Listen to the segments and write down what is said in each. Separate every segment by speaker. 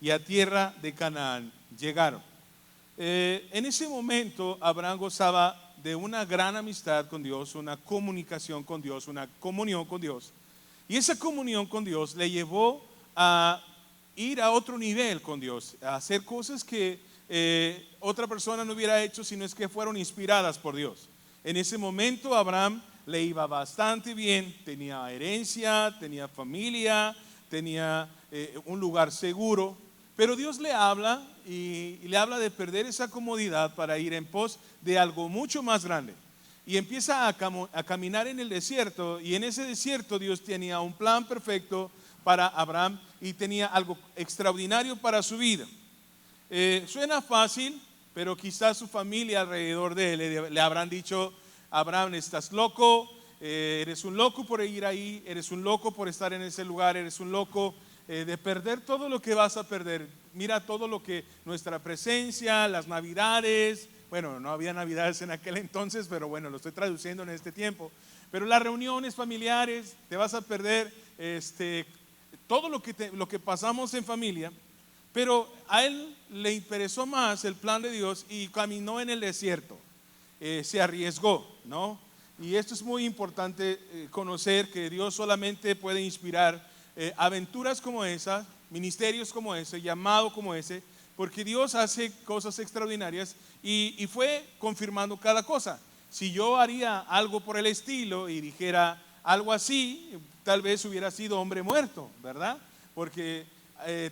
Speaker 1: y a tierra de Canaán llegaron. En ese momento Abraham gozaba de una gran amistad con Dios, una comunicación con Dios, una comunión con Dios. Y esa comunión con Dios le llevó a ir a otro nivel con Dios, a hacer cosas que otra persona no hubiera hecho, sino es que fueron inspiradas por Dios. En ese momento Abraham le iba bastante bien, tenía herencia, tenía familia, tenía un lugar seguro, pero Dios le habla y le habla de perder esa comodidad para ir en pos de algo mucho más grande. Y empieza a caminar en el desierto, y en ese desierto Dios tenía un plan perfecto para Abraham y tenía algo extraordinario para su vida. Suena fácil, pero quizás su familia alrededor de él le habrán dicho: Abraham, estás loco, eres un loco por ir ahí, eres un loco por estar en ese lugar, eres un loco de perder todo lo que vas a perder. Mira todo lo que nuestra presencia, las navidades, bueno, no había navidades en aquel entonces, pero bueno, lo estoy traduciendo en este tiempo, pero las reuniones familiares, te vas a perder todo lo que pasamos en familia. Pero a él le interesó más el plan de Dios y caminó en el desierto, se arriesgó, ¿no? Y esto es muy importante, conocer que Dios solamente puede inspirar aventuras como esas, ministerios como ese, llamado como ese, porque Dios hace cosas extraordinarias y fue confirmando cada cosa. Si yo haría algo por el estilo y dijera algo así, tal vez hubiera sido hombre muerto, ¿verdad? Porque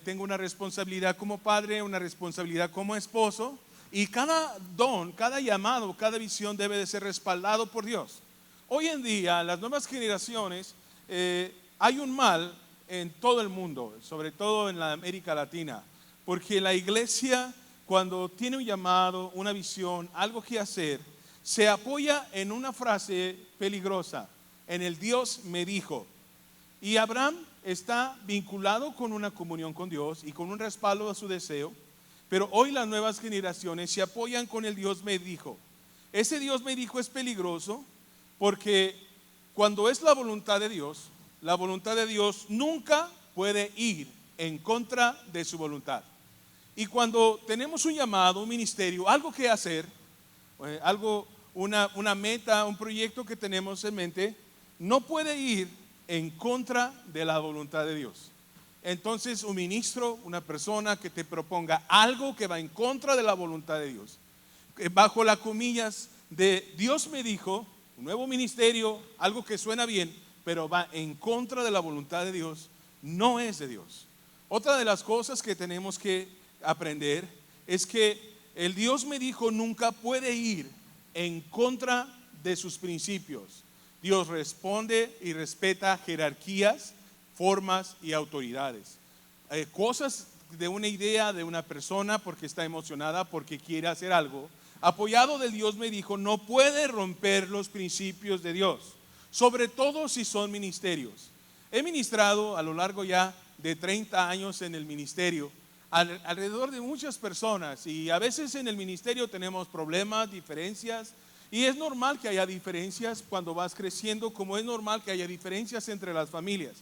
Speaker 1: tengo una responsabilidad como padre, una responsabilidad como esposo, y cada don, cada llamado, cada visión debe de ser respaldado por Dios. Hoy en día, las nuevas generaciones, hay un mal en todo el mundo, sobre todo en la América Latina, porque la iglesia, cuando tiene un llamado, una visión, algo que hacer, se apoya en una frase peligrosa: en el Dios me dijo. Y Abraham está vinculado con una comunión con Dios y con un respaldo a su deseo, pero hoy las nuevas generaciones se apoyan con el Dios me dijo. Ese Dios me dijo es peligroso, porque cuando es la voluntad de Dios nunca puede ir en contra de su voluntad. Y cuando tenemos un llamado, un ministerio, algo que hacer, una meta, un proyecto que tenemos en mente, no puede ir en contra de la voluntad de Dios. Entonces, un ministro, una persona que te proponga algo que va en contra de la voluntad de Dios, bajo las comillas de Dios me dijo, un nuevo ministerio, algo que suena bien, pero va en contra de la voluntad de Dios, no es de Dios. Otra de las cosas que tenemos que aprender es que el Dios me dijo nunca puede ir en contra de sus principios. Dios responde y respeta jerarquías, formas y autoridades. Cosas de una idea de una persona porque está emocionada, porque quiere hacer algo, apoyado del Dios me dijo, no puede romper los principios de Dios, sobre todo si son ministerios. He ministrado a lo largo ya de 30 años en el ministerio, alrededor de muchas personas, y a veces en el ministerio tenemos problemas, diferencias, y es normal que haya diferencias cuando vas creciendo, como es normal que haya diferencias entre las familias.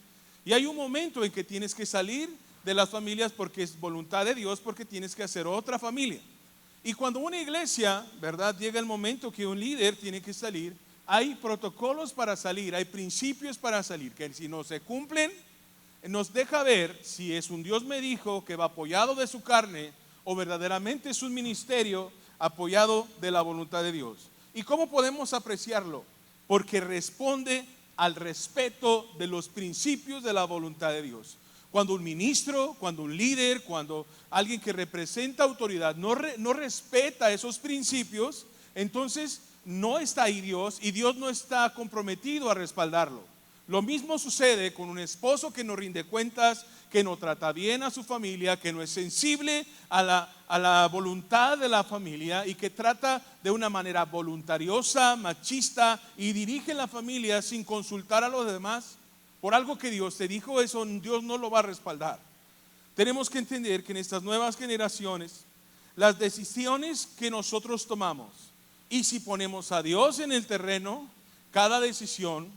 Speaker 1: Y hay un momento en que tienes que salir de las familias porque es voluntad de Dios, porque tienes que hacer otra familia. Y cuando una iglesia, ¿verdad?, llega el momento que un líder tiene que salir, hay protocolos para salir, hay principios para salir, que si no se cumplen, nos deja ver si es un Dios me dijo que va apoyado de su carne o verdaderamente es un ministerio apoyado de la voluntad de Dios. ¿Y cómo podemos apreciarlo? Porque responde al respeto de los principios de la voluntad de Dios. Cuando un ministro, cuando un líder, cuando alguien que representa autoridad no respeta esos principios, entonces no está ahí Dios y Dios no está comprometido a respaldarlo. Lo mismo sucede con un esposo que no rinde cuentas, que no trata bien a su familia, que no es sensible a la voluntad de la familia y que trata de una manera voluntariosa, machista y dirige la familia sin consultar a los demás. Por algo que Dios te dijo, eso Dios no lo va a respaldar. Tenemos que entender que en estas nuevas generaciones, las decisiones que nosotros tomamos, y si ponemos a Dios en el terreno, cada decisión,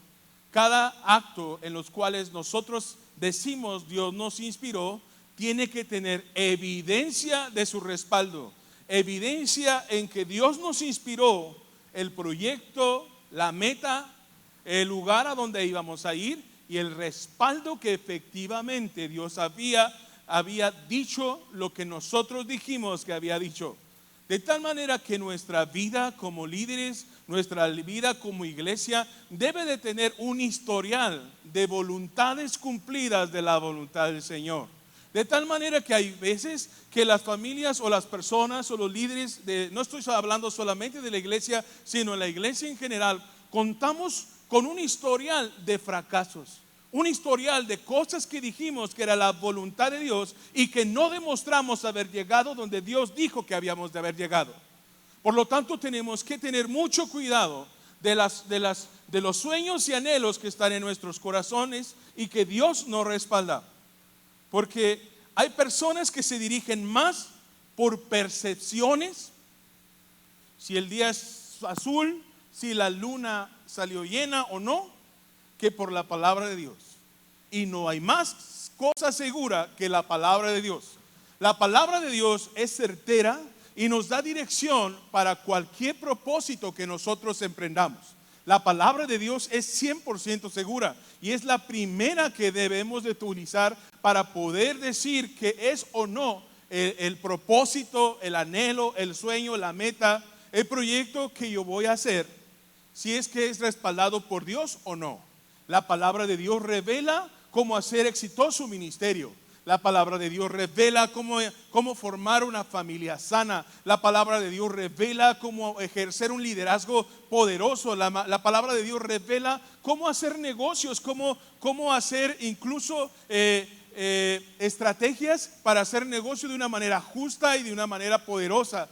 Speaker 1: cada acto en los cuales nosotros decimos Dios nos inspiró, tiene que tener evidencia de su respaldo, evidencia en que Dios nos inspiró el proyecto, la meta, el lugar a donde íbamos a ir y el respaldo que efectivamente Dios había dicho lo que nosotros dijimos que había dicho. De tal manera que nuestra vida como líderes, nuestra vida como iglesia debe de tener un historial de voluntades cumplidas de la voluntad del Señor. De tal manera que hay veces que las familias o las personas o los líderes, no estoy hablando solamente de la iglesia, sino de la iglesia en general, contamos con un historial de fracasos, un historial de cosas que dijimos que era la voluntad de Dios y que no demostramos haber llegado donde Dios dijo que habíamos de haber llegado. Por lo tanto, tenemos que tener mucho cuidado de los sueños y anhelos que están en nuestros corazones y que Dios nos respalda. Porque hay personas que se dirigen más por percepciones, si el día es azul, si la luna salió llena o no, que por la palabra de Dios. Y no hay más cosa segura que la palabra de Dios. La palabra de Dios es certera y nos da dirección para cualquier propósito que nosotros emprendamos. La palabra de Dios es 100% segura y es la primera que debemos de utilizar para poder decir que es o no el propósito, el anhelo, el sueño, la meta, el proyecto que yo voy a hacer, si es que es respaldado por Dios o no. La palabra de Dios revela cómo hacer exitoso un ministerio. La palabra de Dios revela cómo formar una familia sana. La palabra de Dios revela cómo ejercer un liderazgo poderoso. La palabra de Dios revela cómo hacer negocios, cómo hacer incluso estrategias para hacer negocio de una manera justa y de una manera poderosa.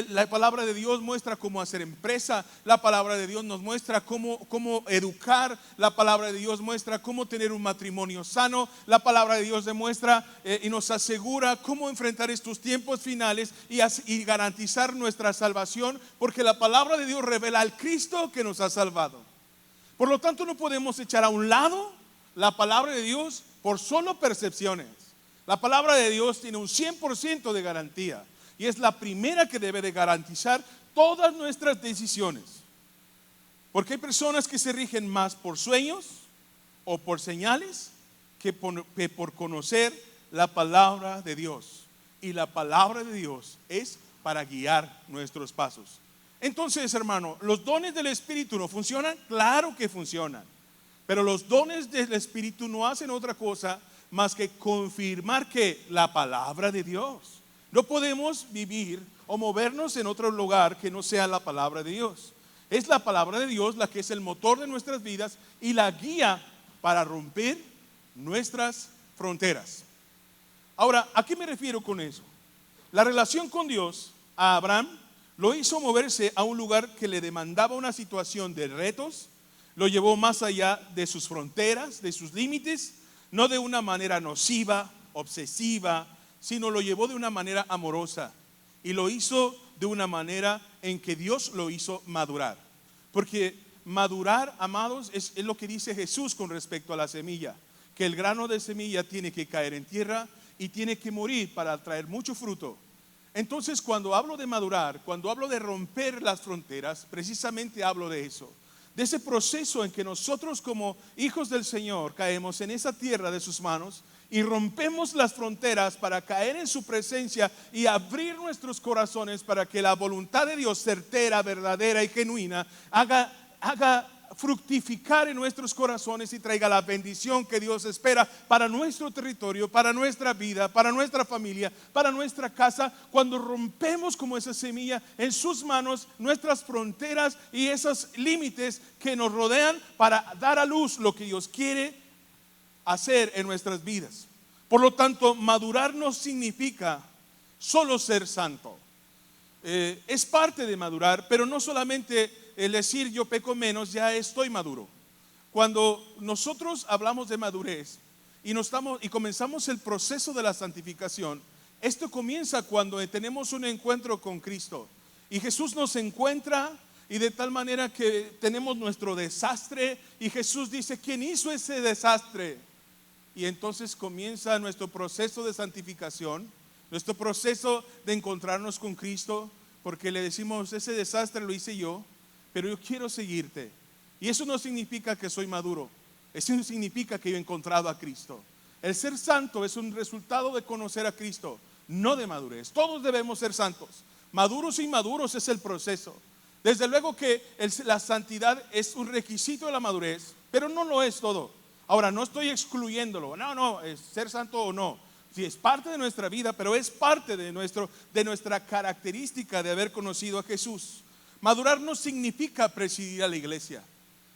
Speaker 1: La palabra de Dios muestra cómo hacer empresa. La palabra de Dios nos muestra cómo educar. La palabra de Dios muestra cómo tener un matrimonio sano. La palabra de Dios demuestra y nos asegura cómo enfrentar estos tiempos finales y garantizar nuestra salvación, porque la palabra de Dios revela al Cristo que nos ha salvado. Por lo tanto, no podemos echar a un lado la palabra de Dios por solo percepciones. La palabra de Dios tiene un 100% de garantía y es la primera que debe de garantizar todas nuestras decisiones. Porque hay personas que se rigen más por sueños o por señales que por conocer la palabra de Dios. Y la palabra de Dios es para guiar nuestros pasos. Entonces, hermano, ¿los dones del Espíritu no funcionan? Claro que funcionan. Pero los dones del Espíritu no hacen otra cosa más que confirmar que la palabra de Dios. No podemos vivir o movernos en otro lugar que no sea la palabra de Dios. Es la palabra de Dios la que es el motor de nuestras vidas y la guía para romper nuestras fronteras. Ahora, ¿a qué me refiero con eso? La relación con Dios a Abraham lo hizo moverse a un lugar que le demandaba una situación de retos. Lo llevó más allá de sus fronteras, de sus límites, no de una manera nociva, obsesiva, sino lo llevó de una manera amorosa. Y lo hizo de una manera en que Dios lo hizo madurar. Porque madurar, amados, es lo que dice Jesús con respecto a la semilla. Que el grano de semilla tiene que caer en tierra y tiene que morir para traer mucho fruto. Entonces, cuando hablo de madurar, cuando hablo de romper las fronteras, precisamente hablo de eso. De ese proceso en que nosotros como hijos del Señor caemos en esa tierra de sus manos y rompemos las fronteras para caer en su presencia y abrir nuestros corazones para que la voluntad de Dios certera, verdadera y genuina haga fructificar en nuestros corazones y traiga la bendición que Dios espera para nuestro territorio, para nuestra vida, para nuestra familia, para nuestra casa. Cuando rompemos como esa semilla en sus manos nuestras fronteras y esos límites que nos rodean para dar a luz lo que Dios quiere hacer en nuestras vidas. Por lo tanto, madurar no significa solo ser santo. Es parte de madurar, pero no solamente el decir yo peco menos, ya estoy maduro. Cuando nosotros hablamos de madurez y comenzamos el proceso de la santificación, esto comienza cuando tenemos un encuentro con Cristo y Jesús nos encuentra, y de tal manera que tenemos nuestro desastre y Jesús dice: ¿quién hizo ese desastre? y entonces comienza nuestro proceso de santificación, nuestro proceso de encontrarnos con Cristo, porque le decimos, ese desastre lo hice yo, pero yo quiero seguirte. Y eso no significa que soy maduro, eso no significa que yo he encontrado a Cristo. El ser santo es un resultado de conocer a Cristo, no de madurez. Todos debemos ser santos. Maduros e inmaduros es el proceso. Desde luego que la santidad es un requisito de la madurez, pero no lo es todo. Ahora, no estoy excluyéndolo. No, es ser santo o no. Sí, es parte de nuestra vida, pero es parte de nuestra característica de haber conocido a Jesús. Madurar no significa presidir a la iglesia.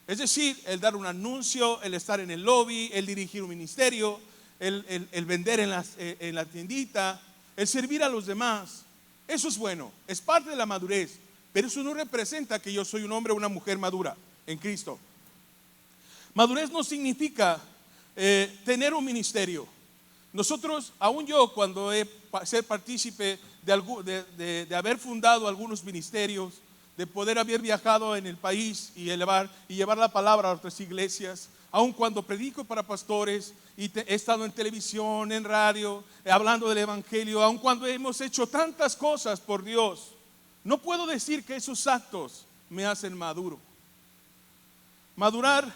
Speaker 1: Es decir, el dar un anuncio, el estar en el lobby, el dirigir un ministerio, el vender en la tiendita, el servir a los demás. Eso es bueno, es parte de la madurez, pero eso no representa que yo soy un hombre o una mujer madura en Cristo. Madurez no significa tener un ministerio. Nosotros, aún yo, cuando he sido partícipe de haber fundado algunos ministerios, de poder haber viajado en el país y llevar la palabra a otras iglesias, aun cuando predico para pastores y he estado en televisión, en radio, hablando del evangelio, aun cuando hemos hecho tantas cosas por Dios, no puedo decir que esos actos me hacen maduro. Madurar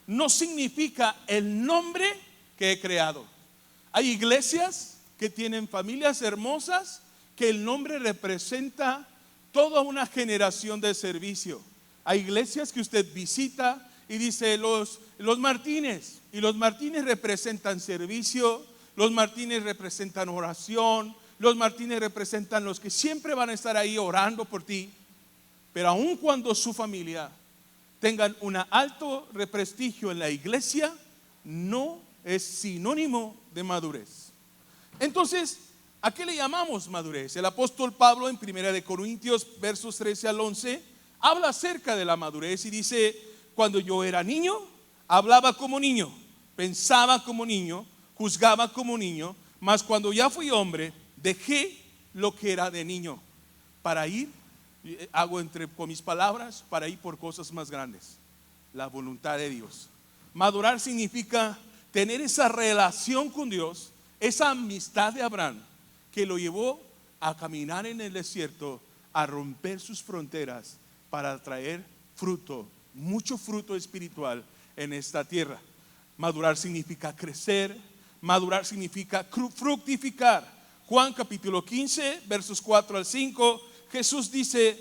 Speaker 1: no significa el nombre que he creado. Hay iglesias que tienen familias hermosas que el nombre representa toda una generación de servicio. Hay iglesias que usted visita y dice los Martínez, y los Martínez representan servicio, los Martínez representan oración, los Martínez representan los que siempre van a estar ahí orando por ti. Pero aun cuando su familia tengan un alto prestigio en la iglesia, no es sinónimo de madurez. Entonces, ¿a qué le llamamos madurez? El apóstol Pablo en 1 Corintios versos 13 al 11 habla acerca de la madurez y dice: cuando yo era niño, hablaba como niño, pensaba como niño, juzgaba como niño, mas cuando ya fui hombre, dejé lo que era de niño para ir, con mis palabras, para ir por cosas más grandes, la voluntad de Dios. Madurar significa tener esa relación con Dios, esa amistad de Abraham que lo llevó a caminar en el desierto, a romper sus fronteras para traer fruto, mucho fruto espiritual en esta tierra. Madurar significa crecer, madurar significa fructificar. Juan capítulo 15 versos 4 al 5, Jesús dice: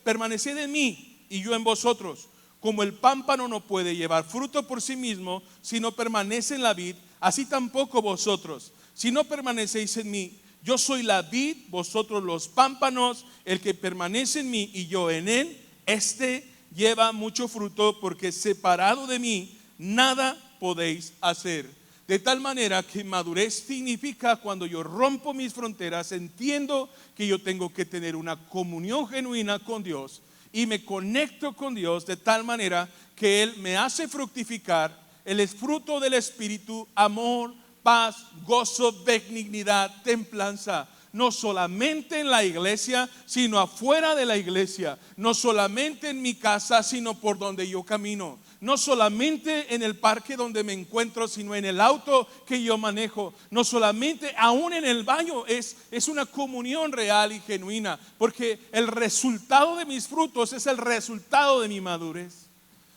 Speaker 1: permaneced en mí y yo en vosotros. Como el pámpano no puede llevar fruto por sí mismo si no permanece en la vid, así tampoco vosotros, si no permanecéis en mí. Yo soy la vid, vosotros los pámpanos. El que permanece en mí y yo en él, este lleva mucho fruto, porque separado de mí nada podéis hacer. De tal manera que madurez significa cuando yo rompo mis fronteras, entiendo que yo tengo que tener una comunión genuina con Dios y me conecto con Dios de tal manera que Él me hace fructificar el fruto del Espíritu: amor, paz, gozo, benignidad, templanza. No solamente en la iglesia, sino afuera de la iglesia. No solamente en mi casa, sino por donde yo camino. No solamente en el parque donde me encuentro, sino en el auto que yo manejo. No solamente, aún en el baño, es una comunión real y genuina, porque el resultado de mis frutos es el resultado de mi madurez.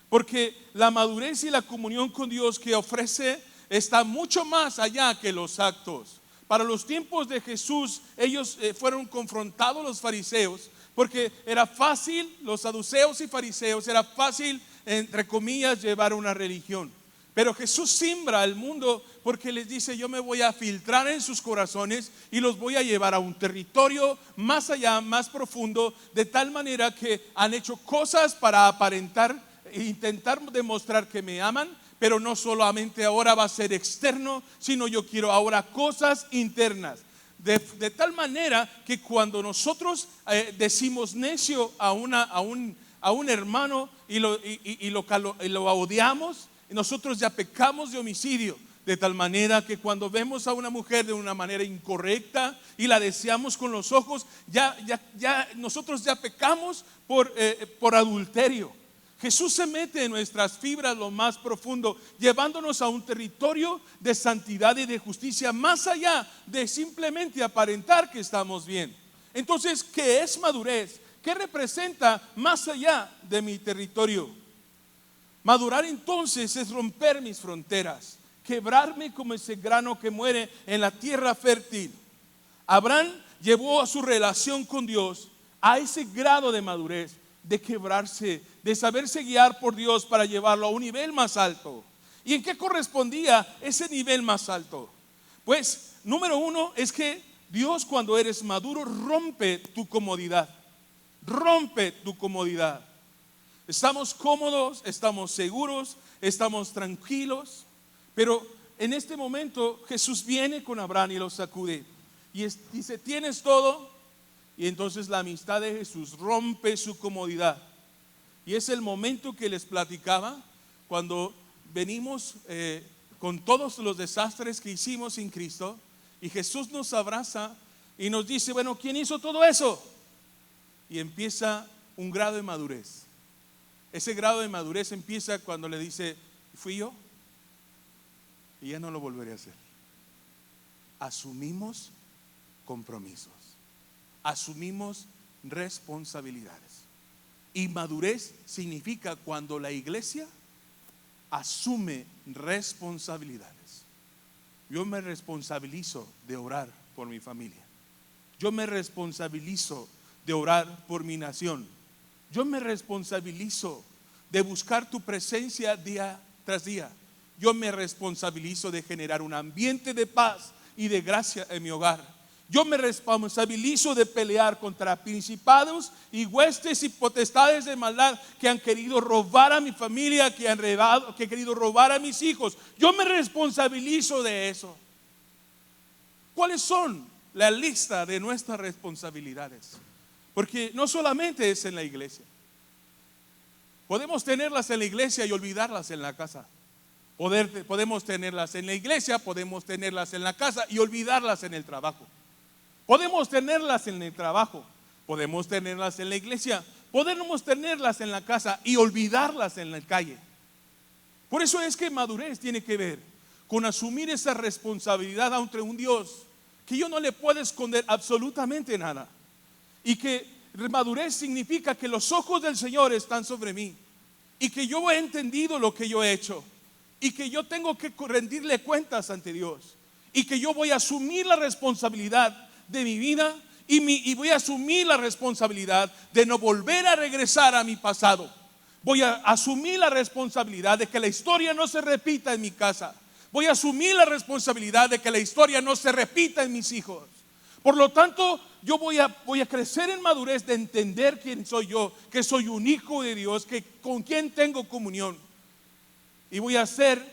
Speaker 1: Porque la madurez y la comunión con Dios que ofrece está mucho más allá que los actos. Para los tiempos de Jesús, ellos fueron confrontados, los fariseos, porque era fácil, los saduceos y fariseos, era fácil, entre comillas, llevar una religión. Pero Jesús siembra al mundo porque les dice: yo me voy a filtrar en sus corazones y los voy a llevar a un territorio más allá, más profundo, de tal manera que han hecho cosas para aparentar e intentar demostrar que me aman. Pero no solamente ahora va a ser externo, sino yo quiero ahora cosas internas. De tal manera que cuando nosotros decimos necio a un hermano y lo odiamos, nosotros ya pecamos de homicidio. De tal manera que cuando vemos a una mujer de una manera incorrecta y la deseamos con los ojos, nosotros ya pecamos por adulterio. Jesús se mete en nuestras fibras lo más profundo, llevándonos a un territorio de santidad y de justicia, más allá de simplemente aparentar que estamos bien. Entonces, ¿qué es madurez? ¿Qué representa más allá de mi territorio? Madurar entonces es romper mis fronteras, quebrarme como ese grano que muere en la tierra fértil. Abraham llevó a su relación con Dios a ese grado de madurez, de quebrarse, de saberse guiar por Dios para llevarlo a un nivel más alto. ¿Y en qué correspondía ese nivel más alto? Pues, número uno, es que Dios, cuando eres maduro, rompe tu comodidad. Rompe tu comodidad. Estamos cómodos, estamos seguros, estamos tranquilos, pero en este momento Jesús viene con Abraham y lo sacude y dice: ¿tienes todo? Y entonces la amistad de Jesús rompe su comodidad. Y es el momento que les platicaba cuando venimos con todos los desastres que hicimos sin Cristo, y Jesús nos abraza y nos dice: bueno, ¿quién hizo todo eso? Y empieza un grado de madurez. Ese grado de madurez empieza cuando le dice: fui yo y ya no lo volveré a hacer. Asumimos compromisos, asumimos responsabilidades. Y madurez significa cuando la iglesia asume responsabilidades. Yo me responsabilizo de orar por mi familia. Yo me responsabilizo de orar por mi nación. Yo me responsabilizo de buscar tu presencia día tras día. Yo me responsabilizo de generar un ambiente de paz y de gracia en mi hogar. Yo me responsabilizo de pelear contra principados y huestes y potestades de maldad que han querido robar a mi familia, que han querido robar a mis hijos. Yo me responsabilizo de eso. ¿Cuáles son la lista de nuestras responsabilidades? Porque no solamente es en la iglesia. Podemos tenerlas en la iglesia y olvidarlas en la casa. Podemos tenerlas en la iglesia, podemos tenerlas en la casa y olvidarlas en el trabajo. Podemos tenerlas en el trabajo, podemos tenerlas en la iglesia, podemos tenerlas en la casa y olvidarlas en la calle. Por eso es que madurez tiene que ver con asumir esa responsabilidad ante un Dios que yo no le puedo esconder absolutamente nada. Y que madurez significa que los ojos del Señor están sobre mí y que yo he entendido lo que yo he hecho y que yo tengo que rendirle cuentas ante Dios y que yo voy a asumir la responsabilidad de mi vida y voy a asumir la responsabilidad de no volver a regresar a mi pasado. Voy a asumir la responsabilidad de que la historia no se repita en mi casa. Voy a asumir la responsabilidad de que la historia no se repita en mis hijos. Por lo tanto, yo voy a crecer en madurez de entender quién soy yo, que soy un hijo de Dios, que con quien tengo comunión. Y voy a hacer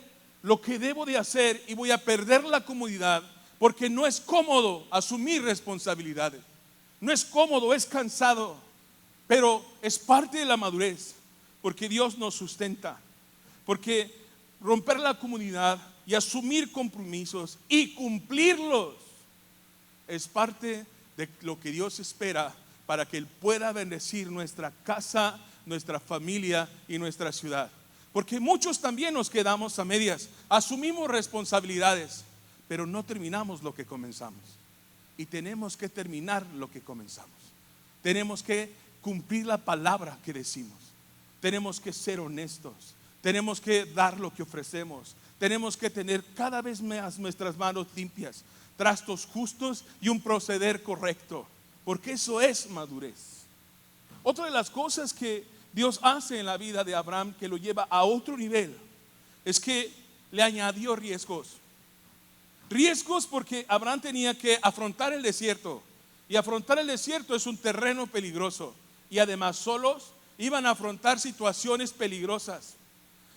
Speaker 1: lo que debo de hacer y voy a perder la comodidad, porque no es cómodo asumir responsabilidades. No es cómodo, es cansado, pero es parte de la madurez, porque Dios nos sustenta. Porque romper la comodidad y asumir compromisos y cumplirlos es parte de lo que Dios espera para que Él pueda bendecir nuestra casa, nuestra familia y nuestra ciudad. Porque muchos también nos quedamos a medias, asumimos responsabilidades, pero no terminamos lo que comenzamos. Y tenemos que terminar lo que comenzamos. Tenemos que cumplir la palabra que decimos. Tenemos que ser honestos. Tenemos que dar lo que ofrecemos. Tenemos que tener cada vez más nuestras manos limpias, trastos justos y un proceder correcto, porque eso es madurez. Otra de las cosas que Dios hace en la vida de Abraham, que lo lleva a otro nivel, es que le añadió riesgos. Riesgos porque Abraham tenía que afrontar el desierto, y afrontar el desierto es un terreno peligroso, y además solos iban a afrontar situaciones peligrosas.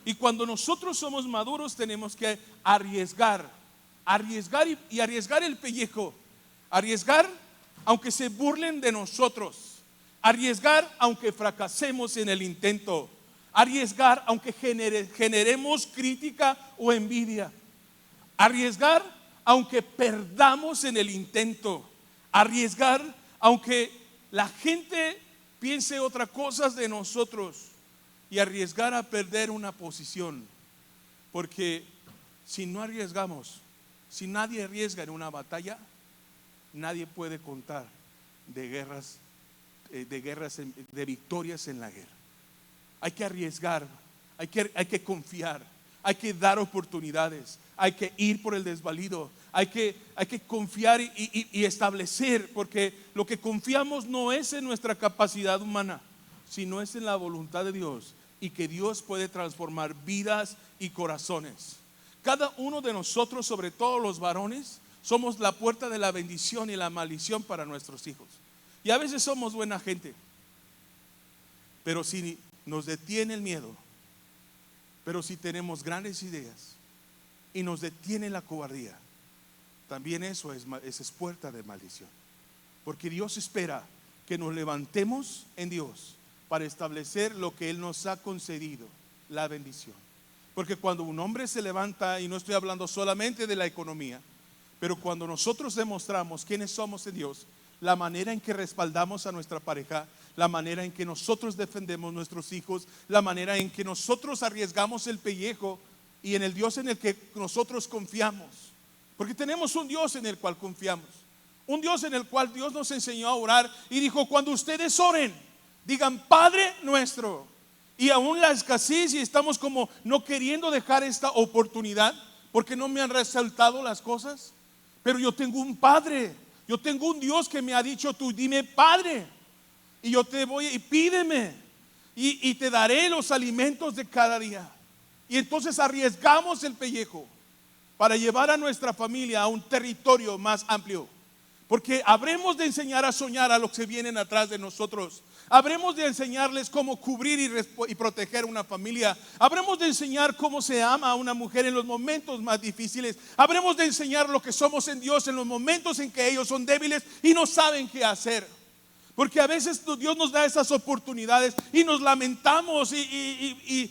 Speaker 1: Y cuando nosotros somos maduros tenemos que arriesgar y arriesgar el pellejo, arriesgar aunque se burlen de nosotros, arriesgar aunque fracasemos en el intento, arriesgar aunque generemos crítica o envidia, arriesgar aunque perdamos en el intento, arriesgar aunque la gente piense otras cosas de nosotros, y arriesgar a perder una posición. Porque si no arriesgamos, si nadie arriesga en una batalla, nadie puede contar de guerras, de victorias en la guerra. Hay que arriesgar, hay que confiar, hay que dar oportunidades, hay que ir por el desvalido, hay que confiar y establecer, porque lo que confiamos no es en nuestra capacidad humana, sino es en la voluntad de Dios, y que Dios puede transformar vidas y corazones. Cada uno de nosotros, sobre todo los varones, somos la puerta de la bendición y la maldición para nuestros hijos. Y a veces somos buena gente, pero si nos detiene el miedo, pero si tenemos grandes ideas y nos detiene la cobardía, también eso es puerta de maldición. Porque Dios espera que nos levantemos en Dios para establecer lo que Él nos ha concedido, la bendición. Porque cuando un hombre se levanta, y no estoy hablando solamente de la economía, pero cuando nosotros demostramos quiénes somos en Dios, la manera en que respaldamos a nuestra pareja, la manera en que nosotros defendemos a nuestros hijos, la manera en que nosotros arriesgamos el pellejo, y en el Dios en el que nosotros confiamos. Porque tenemos un Dios en el cual confiamos, un Dios en el cual Dios nos enseñó a orar y dijo: cuando ustedes oren, digan Padre nuestro. Y aún la escasez, y estamos como no queriendo dejar esta oportunidad porque no me han resaltado las cosas. Pero yo tengo un Padre, yo tengo un Dios que me ha dicho: tú dime Padre, y yo te voy, y pídeme, y te daré los alimentos de cada día. Y entonces arriesgamos el pellejo para llevar a nuestra familia a un territorio más amplio. Porque habremos de enseñar a soñar a los que vienen atrás de nosotros. Habremos de enseñarles cómo cubrir y proteger una familia. Habremos de enseñar cómo se ama a una mujer en los momentos más difíciles. Habremos de enseñar lo que somos en Dios en los momentos en que ellos son débiles y no saben qué hacer. Porque a veces Dios nos da esas oportunidades y nos lamentamos y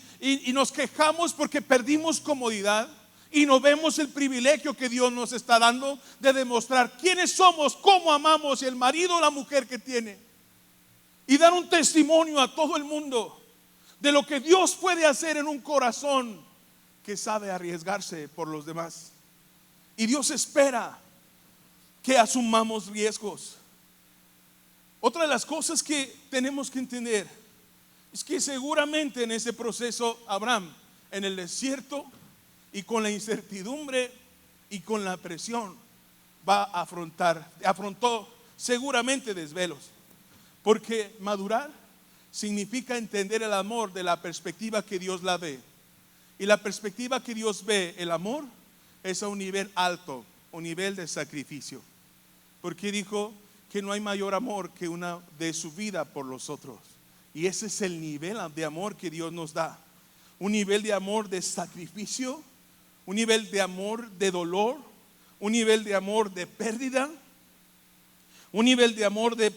Speaker 1: nos quejamos porque perdimos comodidad. Y no vemos el privilegio que Dios nos está dando de demostrar quiénes somos, cómo amamos, y el marido o la mujer que tiene. Y dar un testimonio a todo el mundo de lo que Dios puede hacer en un corazón que sabe arriesgarse por los demás. Y Dios espera que asumamos riesgos. Otra de las cosas que tenemos que entender es que seguramente en ese proceso Abraham, en el desierto, y con la incertidumbre y con la presión, afrontó seguramente desvelos. Porque madurar significa entender el amor de la perspectiva que Dios la ve. Y la perspectiva que Dios ve el amor es a un nivel alto, un nivel de sacrificio. Porque dijo que no hay mayor amor que una de su vida por los otros. Y ese es el nivel de amor que Dios nos da. Un nivel de amor de sacrificio, un nivel de amor de dolor, un nivel de amor de pérdida, un nivel de amor de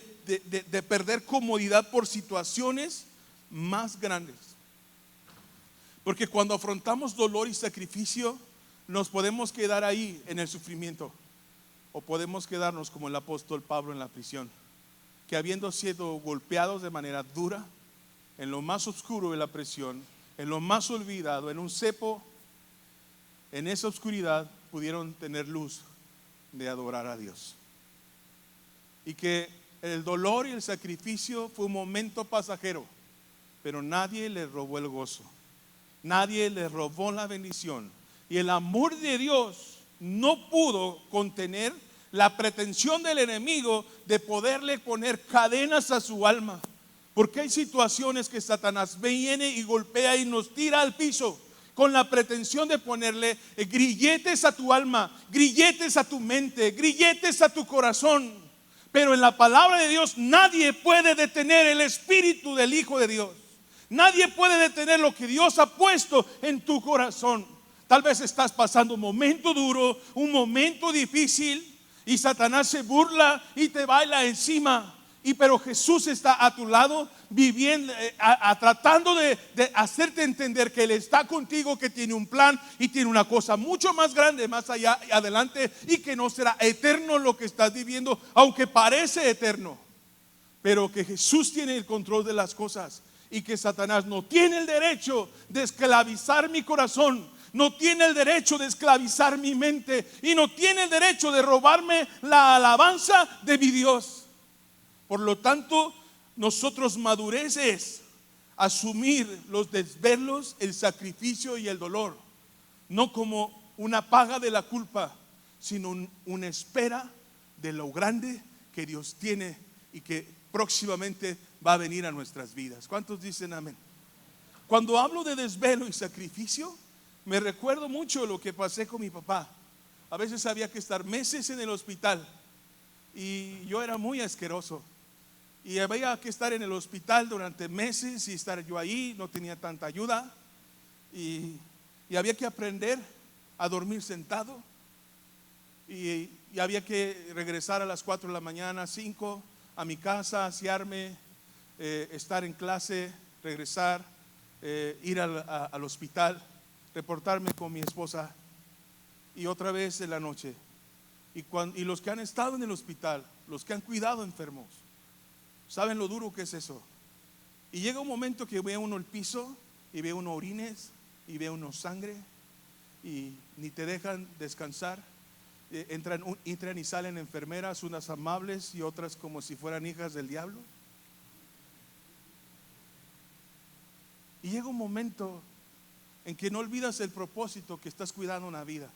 Speaker 1: perder comodidad por situaciones más grandes. Porque cuando afrontamos dolor y sacrificio, nos podemos quedar ahí en el sufrimiento, o podemos quedarnos como el apóstol Pablo en la prisión, que habiendo sido golpeados de manera dura, en lo más oscuro de la prisión, en lo más olvidado, en un cepo, en esa oscuridad pudieron tener luz de adorar a Dios. Y que el dolor y el sacrificio fue un momento pasajero, pero nadie le robó el gozo, nadie le robó la bendición. Y el amor de Dios no pudo contener la pretensión del enemigo de poderle poner cadenas a su alma. Porque hay situaciones que Satanás viene y golpea y nos tira al piso con la pretensión de ponerle grilletes a tu alma, grilletes a tu mente, grilletes a tu corazón. Pero en la palabra de Dios nadie puede detener el espíritu del Hijo de Dios. Nadie puede detener lo que Dios ha puesto en tu corazón. Tal vez estás pasando un momento duro, un momento difícil, y Satanás se burla y te baila encima. Pero Jesús está a tu lado viviendo, tratando de hacerte entender que Él está contigo, que tiene un plan y tiene una cosa mucho más grande, más allá y adelante, y que no será eterno lo que estás viviendo, aunque parece eterno, pero que Jesús tiene el control de las cosas. y que Satanás no tiene el derecho de esclavizar mi corazón, no tiene el derecho de esclavizar mi mente y no tiene el derecho de robarme la alabanza de mi Dios. Por lo tanto, nosotros madurez es asumir los desvelos, el sacrificio y el dolor, no como una paga de la culpa, sino una espera de lo grande que Dios tiene y que próximamente va a venir a nuestras vidas. ¿Cuántos dicen amén? Cuando hablo de desvelo y sacrificio, me recuerdo mucho lo que pasé con mi papá. A veces había que estar meses en el hospital y yo era muy asqueroso. Y había que estar en el hospital durante meses y estar yo ahí, no tenía tanta ayuda. Y había que aprender a dormir sentado. Y había que regresar a las 4 de la mañana, 5, a mi casa, asearme, estar en clase, regresar, ir al hospital, reportarme con mi esposa y otra vez en la noche. Y los que han estado en el hospital, los que han cuidado enfermos, saben lo duro que es eso. Y llega un momento que ve uno el piso y ve uno orines y ve uno sangre y ni te dejan descansar. Entran y salen enfermeras, unas amables y otras como si fueran hijas del diablo. Y llega un momento en que no olvidas el propósito, que estás cuidando una vida.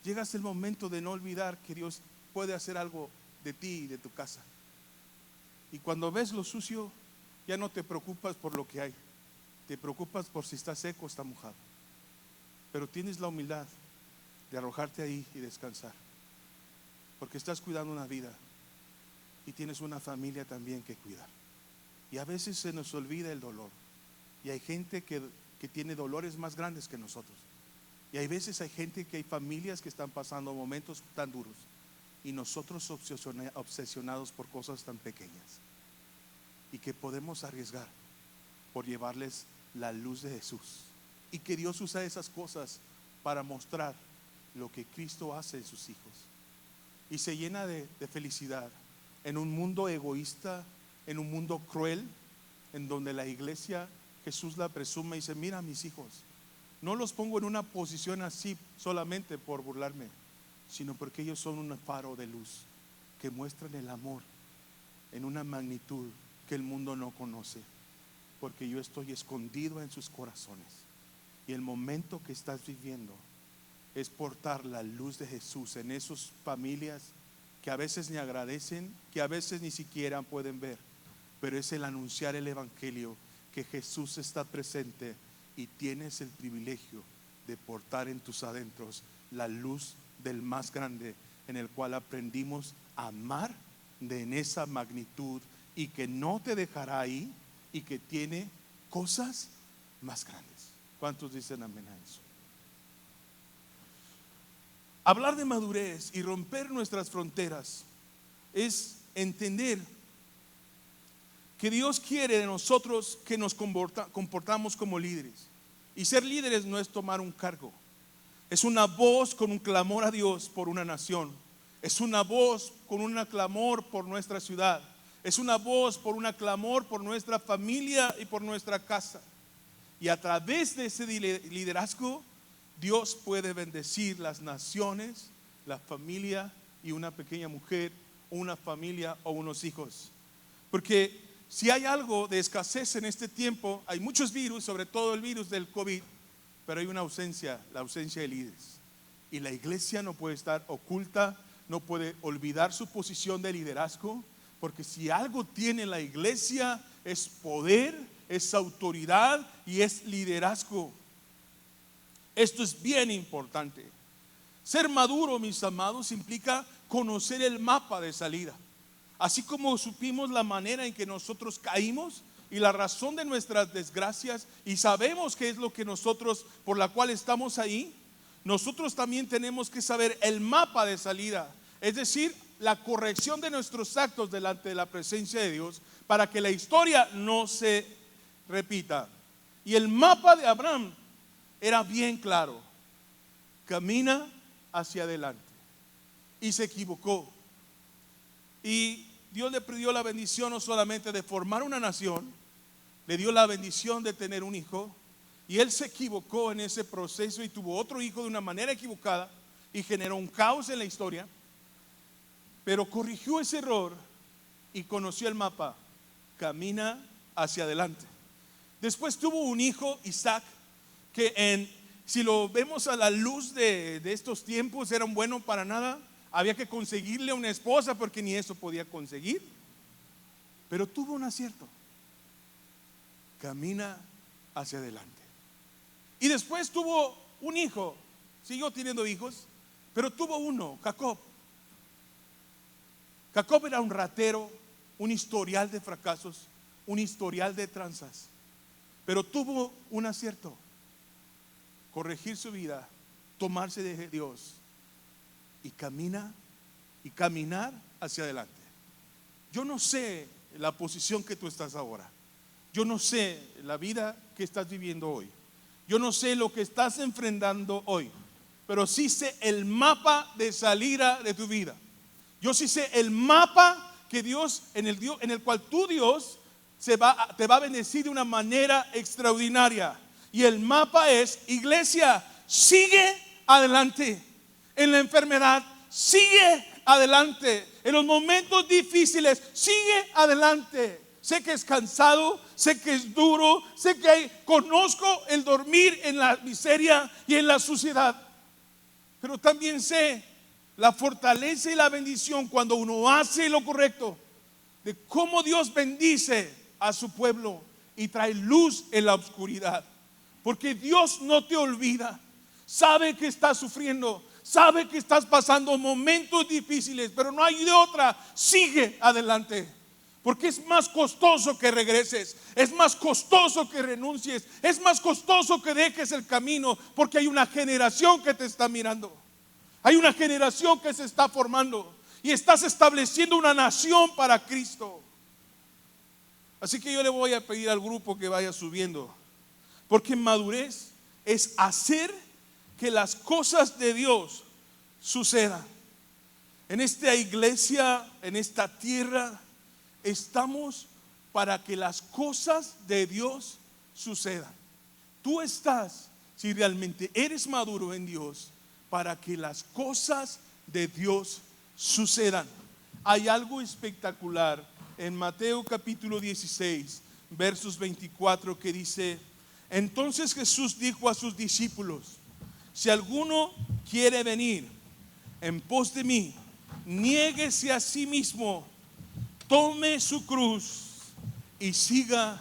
Speaker 1: Llegas el momento de no olvidar que Dios puede hacer algo de ti y de tu casa. Y cuando ves lo sucio, ya no te preocupas por lo que hay, te preocupas por si está seco o está mojado. Pero tienes la humildad de arrojarte ahí y descansar, porque estás cuidando una vida y tienes una familia también que cuidar. Y a veces se nos olvida el dolor, y hay gente que tiene dolores más grandes que nosotros, y hay veces hay gente que hay familias que están pasando momentos tan duros, y nosotros obsesionados por cosas tan pequeñas, y que podemos arriesgar por llevarles la luz de Jesús, y que Dios usa esas cosas para mostrar lo que Cristo hace en sus hijos, y se llena de felicidad en un mundo egoísta, en un mundo cruel, en donde la iglesia, Jesús la presume y dice: mira a mis hijos, no los pongo en una posición así solamente por burlarme, sino porque ellos son un faro de luz que muestran el amor en una magnitud que el mundo no conoce, porque yo estoy escondido en sus corazones. Y el momento que estás viviendo es portar la luz de Jesús en esas familias que a veces ni agradecen, que a veces ni siquiera pueden ver, pero es el anunciar el evangelio, que Jesús está presente y tienes el privilegio de portar en tus adentros la luz del más grande, en el cual aprendimos a amar en esa magnitud, y que no te dejará ahí, y que tiene cosas más grandes. ¿Cuántos dicen amén a eso? Hablar de madurez y romper nuestras fronteras es entender que Dios quiere de nosotros que nos comportamos como líderes. Y ser líderes no es tomar un cargo, es una voz con un clamor a Dios por una nación, es una voz con un clamor por nuestra ciudad, es una voz por un clamor por nuestra familia y por nuestra casa. Y a través de ese liderazgo, Dios puede bendecir las naciones, la familia y una pequeña mujer, una familia o unos hijos. Porque si hay algo de escasez en este tiempo, hay muchos virus, sobre todo el virus del COVID, pero hay una ausencia, la ausencia de líderes. Y la iglesia no puede estar oculta, no puede olvidar su posición de liderazgo, porque si algo tiene la iglesia es poder, es autoridad y es liderazgo. Esto es bien importante. Ser maduro, mis amados, implica conocer el mapa de salida. Así como supimos la manera en que nosotros caímos y la razón de nuestras desgracias, y sabemos qué es lo que nosotros, por la cual estamos ahí, nosotros también tenemos que saber el mapa de salida, es decir, la corrección de nuestros actos delante de la presencia de Dios, para que la historia no se repita. Y el mapa de Abraham era bien claro: camina hacia adelante. Y se equivocó. Y Dios le pidió la bendición no solamente de formar una nación, le dio la bendición de tener un hijo, y él se equivocó en ese proceso y tuvo otro hijo de una manera equivocada y generó un caos en la historia, pero corrigió ese error y conoció el mapa: camina hacia adelante. Después tuvo un hijo, Isaac, que si lo vemos a la luz de estos tiempos, era un bueno para nada. Había que conseguirle una esposa porque ni eso podía conseguir, pero tuvo un acierto: camina hacia adelante. Y después tuvo un hijo, siguió teniendo hijos, pero tuvo uno, Jacob. Jacob era un ratero, un historial de fracasos, un historial de tranzas, pero tuvo un acierto: corregir su vida, tomarse de Dios y caminar hacia adelante. Yo no sé la posición que tú estás ahora, yo no sé la vida que estás viviendo hoy, yo no sé lo que estás enfrentando hoy, pero sí sé el mapa de salida de tu vida. Yo sí sé el mapa que Dios, en el cual tu Dios te va a bendecir de una manera extraordinaria. Y el mapa es: iglesia, sigue adelante. En la enfermedad, sigue adelante. En los momentos difíciles, sigue adelante. Sé que es cansado, sé que es duro, sé que conozco el dormir en la miseria y en la suciedad, pero también sé la fortaleza y la bendición cuando uno hace lo correcto, de cómo Dios bendice a su pueblo y trae luz en la oscuridad. Porque Dios no te olvida, sabe que estás sufriendo, sabe que estás pasando momentos difíciles, pero no hay de otra: sigue adelante. Porque es más costoso que regreses, es más costoso que renuncies, es más costoso que dejes el camino, porque hay una generación que te está mirando, hay una generación que se está formando y estás estableciendo una nación para Cristo. Así que yo le voy a pedir al grupo que vaya subiendo, porque madurez es hacer que las cosas de Dios sucedan. En esta iglesia, en esta tierra, estamos para que las cosas de Dios sucedan. Tú estás, si realmente eres maduro en Dios, para que las cosas de Dios sucedan. Hay algo espectacular en Mateo capítulo 16, versos 24, que dice: entonces Jesús dijo a sus discípulos: si alguno quiere venir en pos de mí, niéguese a sí mismo, tome su cruz y sígame,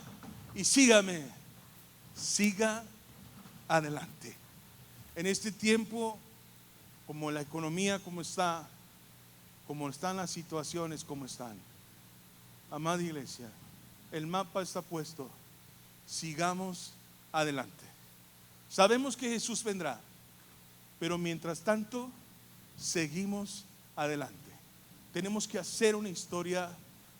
Speaker 1: siga adelante. En este tiempo, como la economía como está, como están las situaciones como están, amada iglesia, el mapa está puesto: sigamos adelante. Sabemos que Jesús vendrá, pero mientras tanto seguimos adelante. Tenemos que hacer una historia,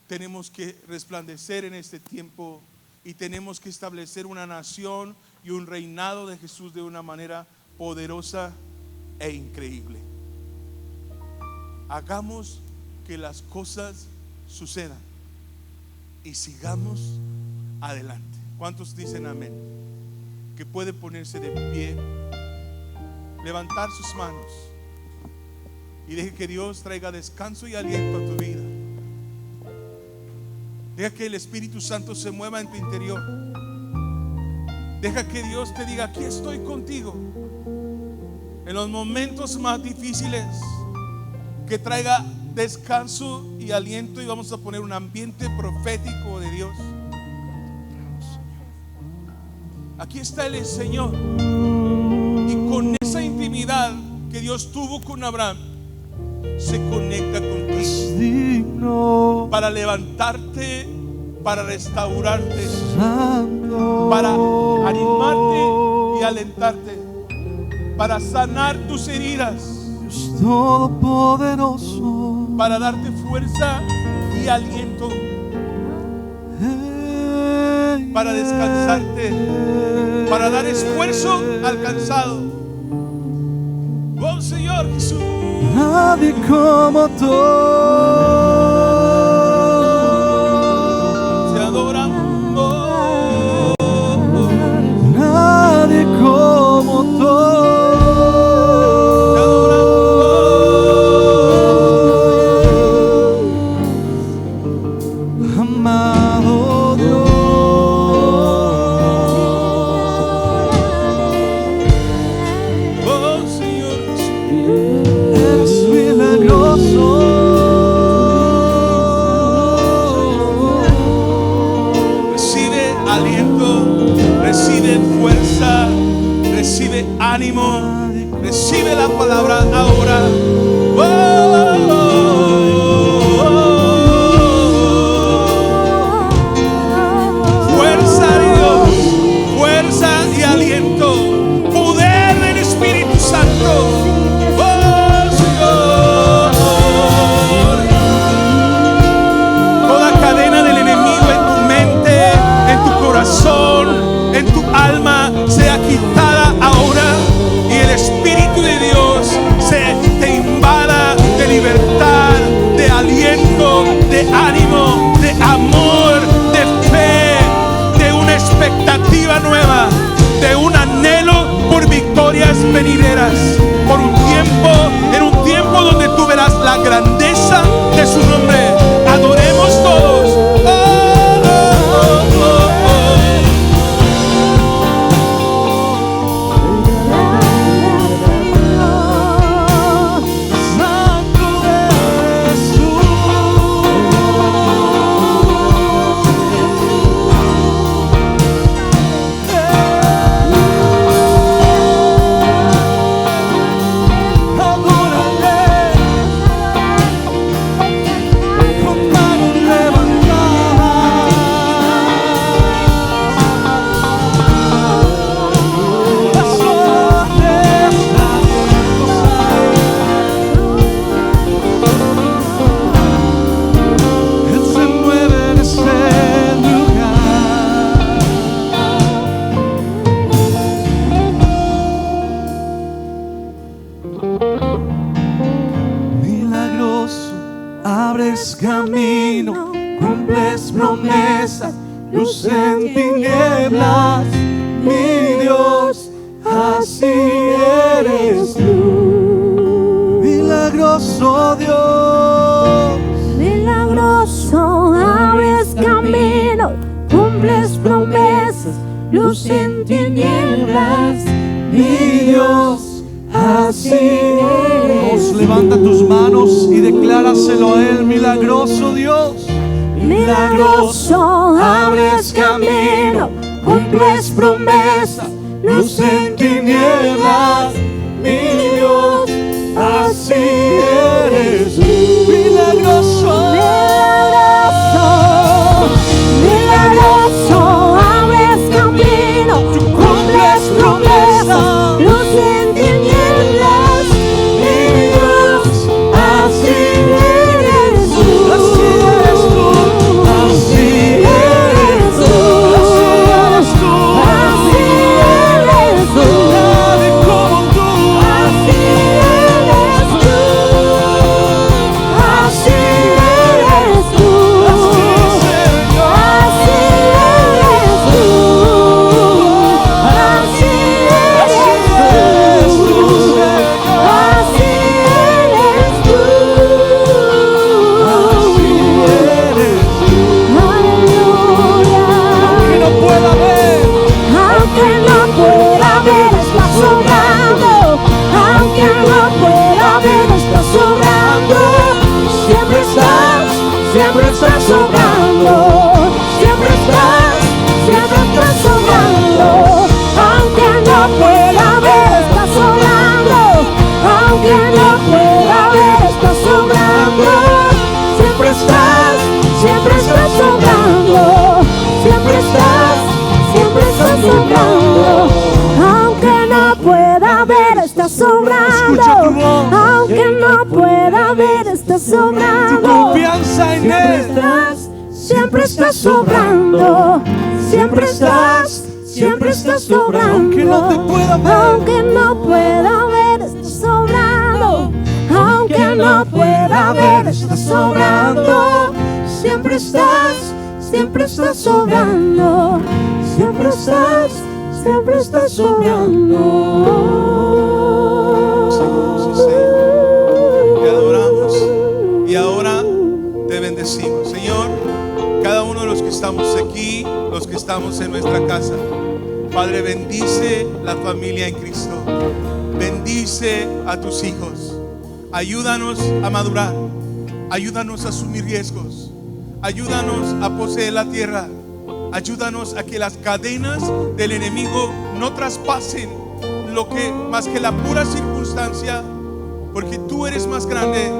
Speaker 1: tenemos que resplandecer en este tiempo y tenemos que establecer una nación y un reinado de Jesús de una manera poderosa e increíble. Hagamos que las cosas sucedan y sigamos adelante. ¿Cuántos dicen amén? Que puede ponerse de pie, levantar sus manos y deje que Dios traiga descanso y aliento a tu vida. Deja que el Espíritu Santo se mueva en tu interior. Deja que Dios te diga: aquí estoy contigo en los momentos más difíciles. Que traiga descanso y aliento, y vamos a poner un ambiente profético de Dios. Aquí está el Señor, y con esa intimidad que Dios tuvo con Abraham, se conecta contigo para levantarte, para restaurarte, para animarte y alentarte, para sanar tus heridas, Todopoderoso,
Speaker 2: para darte fuerza y aliento, para descansarte, para dar esfuerzo al cansado. Oh Señor Jesús,
Speaker 3: nadie como tú.
Speaker 2: te adoramos.
Speaker 1: Recibe la palabra ahora. Fuerza de Dios, fuerza y aliento, poder del Espíritu Santo. Señor, toda cadena del enemigo en tu mente, en tu corazón, en tu alma sea quitada ahora, y el Espíritu de Dios te invada de libertad, de aliento, de ánimo, de amor, de fe, de una expectativa nueva, de un anhelo por victorias venideras, por un tiempo, en un tiempo donde tú verás la grandeza de su nombre. Adoremos todos.
Speaker 3: Camino, cumples promesas, luz en tinieblas, mi Dios, así eres tú. Milagroso Dios,
Speaker 4: milagroso, abres camino, cumples promesas, luz en tinieblas, mi Dios, así eres.
Speaker 3: Levanta tus manos y decláraselo a Él. Milagroso Dios,
Speaker 4: milagroso, abres camino, cumples promesas, luz en tinieblas, mi Dios, así eres tú.
Speaker 3: Milagroso,
Speaker 4: milagroso, milagroso, abres camino, cumples promesas, luz en tinieblas, mi Dios, así eres tú. Así eres tú. Así eres tú.
Speaker 3: nadie como tú.
Speaker 4: Así eres tú. Así eres tú.
Speaker 3: Así, Señor.
Speaker 4: Así eres tú. Así eres tú. Así eres tú. Aleluya.
Speaker 3: Que no pueda ver,
Speaker 4: Aunque no pueda ver, estás sobrando. Aunque no pueda ver, estás sobrando. Siempre estás sobrando. Siempre estás sobrando. Aunque no pueda ver, estás sobrando. Aunque no pueda ver, estás sobrando. Siempre estás sobrando. Siempre estás sobrando. Aunque no pueda ver, estás sobrando.
Speaker 3: Escucha tu voz.
Speaker 4: Aunque no pueda ver, estás
Speaker 3: tu
Speaker 4: sobrando.
Speaker 3: confianza en Él.
Speaker 4: Siempre estás sobrando. Siempre estás sobrando.
Speaker 3: Aunque no te pueda ver.
Speaker 4: Aunque no pueda ver, estás sobrando. Aunque no pueda ver, estás sobrando. Siempre estás sobrando. Siempre estás sobrando.
Speaker 1: Te adoramos y ahora te bendecimos. Señor, cada uno de los que estamos aquí, los que estamos en nuestra casa, Padre, bendice la familia en Cristo. Bendice a tus hijos. Ayúdanos a madurar. Ayúdanos a asumir riesgos. Ayúdanos a poseer la tierra. Ayúdanos a que las cadenas del enemigo no traspasen más que la pura circunstancia, porque tú eres más grande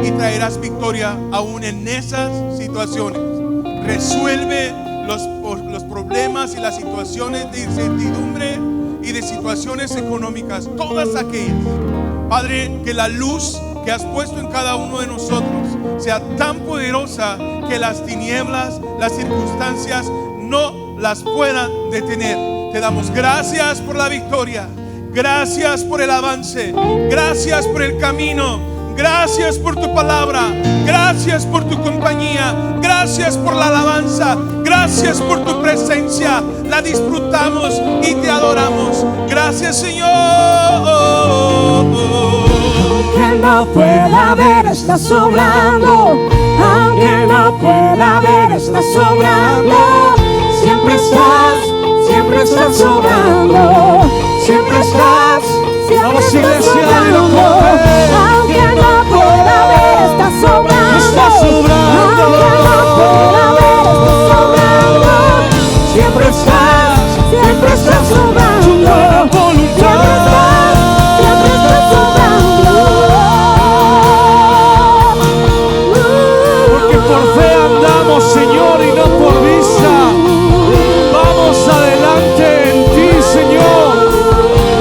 Speaker 1: y traerás victoria aún en esas situaciones. Resuelve los problemas y las situaciones de incertidumbre y de situaciones económicas, todas aquellas. Padre, que la luz que has puesto en cada uno de nosotros sea tan poderosa que las tinieblas, las circunstancias no las puedan detener. Te damos gracias por la victoria, gracias por el avance, gracias por el camino, gracias por tu palabra, gracias por tu compañía, gracias por la alabanza, gracias por tu presencia. La disfrutamos y te adoramos. Gracias, Señor.
Speaker 4: Aunque no pueda ver, estás sobrando. Aunque no pueda ver, estás sobrando. Siempre estás sobrando. Siempre estás sobrando. Aunque no pueda ver, estás sobrando. Aunque no pueda ver, estás sobrando. Siempre estás sobrando. Siempre estás sobrando.
Speaker 3: Porque por fe andamos, Señor, y no por vista. Vamos adelante en ti, Señor.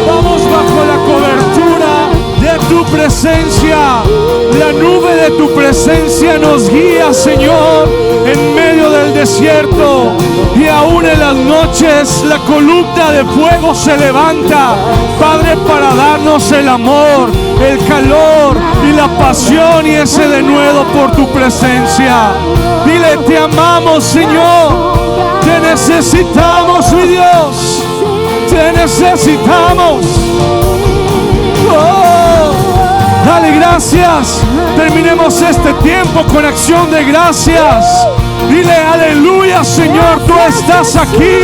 Speaker 3: Vamos bajo la cobertura de tu presencia. La nube de tu presencia nos guía, Señor, en medio del desierto. Y aún en las noches la columna de fuego se levanta, Padre, para darnos el amor, el calor y la pasión y ese denuedo por tu presencia. Dile: te amamos, Señor. Te necesitamos, mi Dios. Te necesitamos. Oh, dale gracias. Terminemos este tiempo con acción de gracias. Dile: aleluya, Señor, tú estás aquí.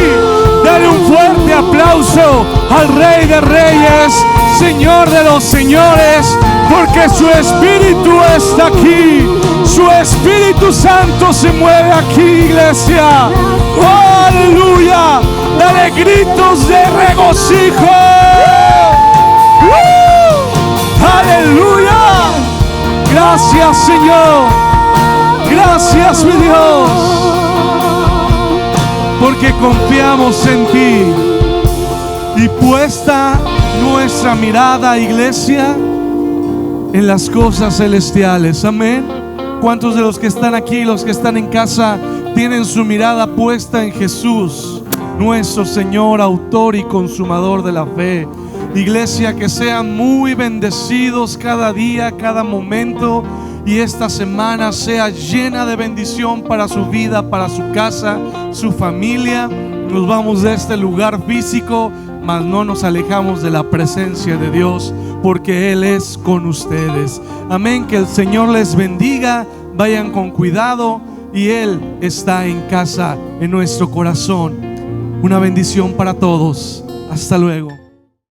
Speaker 3: Dale un fuerte aplauso al Rey de Reyes, Señor de los Señores, porque su Espíritu está aquí. Su Espíritu Santo se mueve aquí, iglesia. Oh, aleluya. Dale gritos de regocijo. Aleluya. Gracias, Señor. Gracias, mi Dios, porque confiamos en ti. Y puesta nuestra mirada, iglesia, en las cosas celestiales. Amén. ¿Cuántos de los que están aquí, los que están en casa, tienen su mirada puesta en Jesús, nuestro Señor, autor y consumador de la fe? Iglesia, que sean muy bendecidos cada día, cada momento, y esta semana sea llena de bendición para su vida, para su casa, su familia. Nos vamos de este lugar físico, mas no nos alejamos de la presencia de Dios, porque Él es con ustedes. Amén. Que el Señor les bendiga. Vayan con cuidado, y Él está en casa, en nuestro corazón. Una bendición para todos. Hasta luego.